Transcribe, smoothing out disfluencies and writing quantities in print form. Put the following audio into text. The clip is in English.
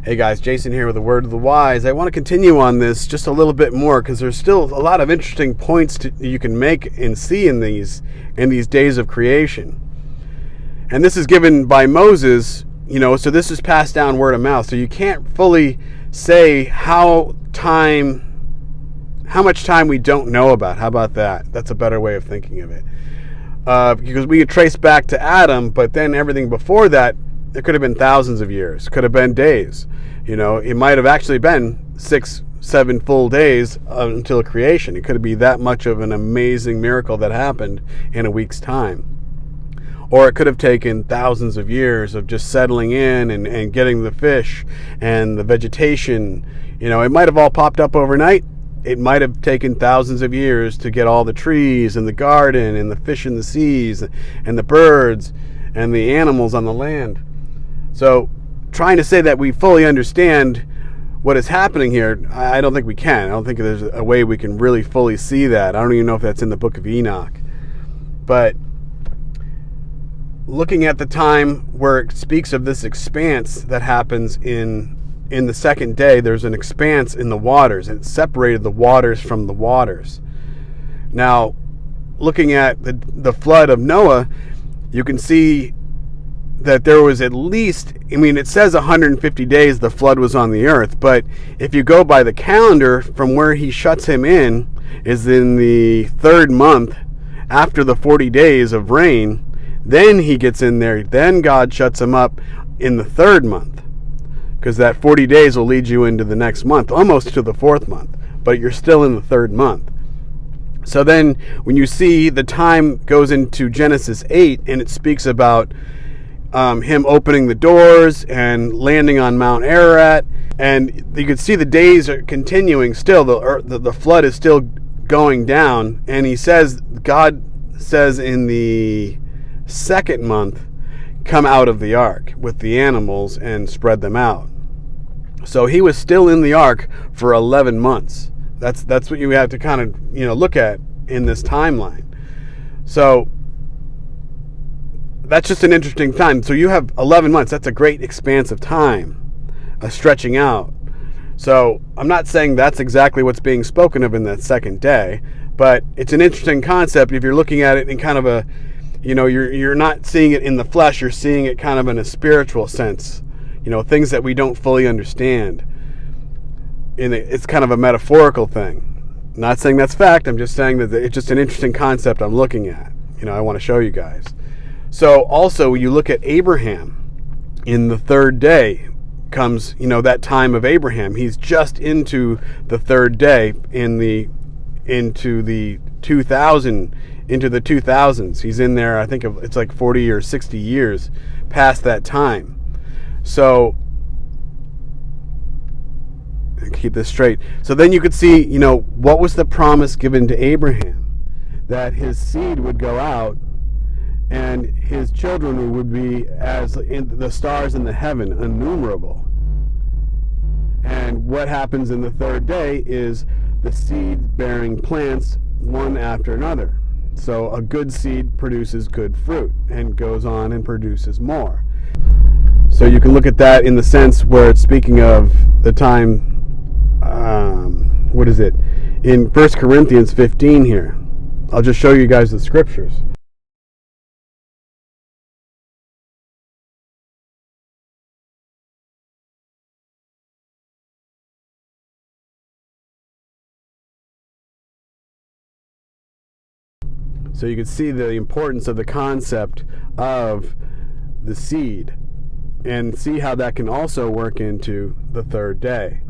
Hey guys, Jason here with the Word of the Wise. I want to continue on this just a little bit more because there's still a lot of interesting points you can make and see in these days of creation. And this is given by Moses, so this is passed down word of mouth. So you can't fully say how much time we don't know about. How about that? That's a better way of thinking of it. Because we could trace back to Adam, but then everything before that, it could have been thousands of years, could have been days. It might have actually been 6-7 full days until creation. It could be that much of an amazing miracle that happened in a week's time. Or it could have taken thousands of years of just settling in and getting the fish and the vegetation. It might have all popped up overnight. It might have taken thousands of years to get all the trees and the garden and the fish in the seas and the birds and the animals on the land. So trying to say that we fully understand what is happening here, I don't think we can. I don't think there's a way we can really fully see that. I don't even know if that's in the book of Enoch. But looking at the time where it speaks of this expanse that happens in the second day, there's an expanse in the waters, and it separated the waters from the waters. Now, looking at the flood of Noah, you can see that there was at least, it says 150 days the flood was on the earth, but if you go by the calendar from where he shuts him in is in the third month after the 40 days of rain. Then he gets in there, then God shuts him up in the third month, because that 40 days will lead you into the next month, almost to the fourth month, but you're still in the third month. So then when you see the time goes into Genesis 8 and it speaks about him opening the doors and landing on Mount Ararat, and you can see the days are continuing still. The flood is still going down, and God says in the second month, come out of the ark with the animals and spread them out. So he was still in the ark for 11 months. That's what you have to kind of look at in this timeline. So that's just an interesting time. So you have 11 months. That's a great expanse of time, stretching out. So I'm not saying that's exactly what's being spoken of in that second day, but it's an interesting concept if you're looking at it in kind of a, you're not seeing it in the flesh, you're seeing it kind of in a spiritual sense, things that we don't fully understand. It's kind of a metaphorical thing. I'm not saying that's fact, I'm just saying that it's just an interesting concept I'm looking at. I want to show you guys. So also you look at Abraham. In the third day comes, that time of Abraham. He's just into the third day into the 2000s. He's in there, I think it's like 40 or 60 years past that time. So keep this straight. So then you could see, what was the promise given to Abraham? That his seed would go out and his children would be as in the stars in the heaven, innumerable. And what happens in the third day is the seed-bearing plants, one after another. So a good seed produces good fruit and goes on and produces more. So you can look at that in the sense where it's speaking of the time, in 1 Corinthians 15 here. I'll just show you guys the scriptures. So you can see the importance of the concept of the seed and see how that can also work into the third day.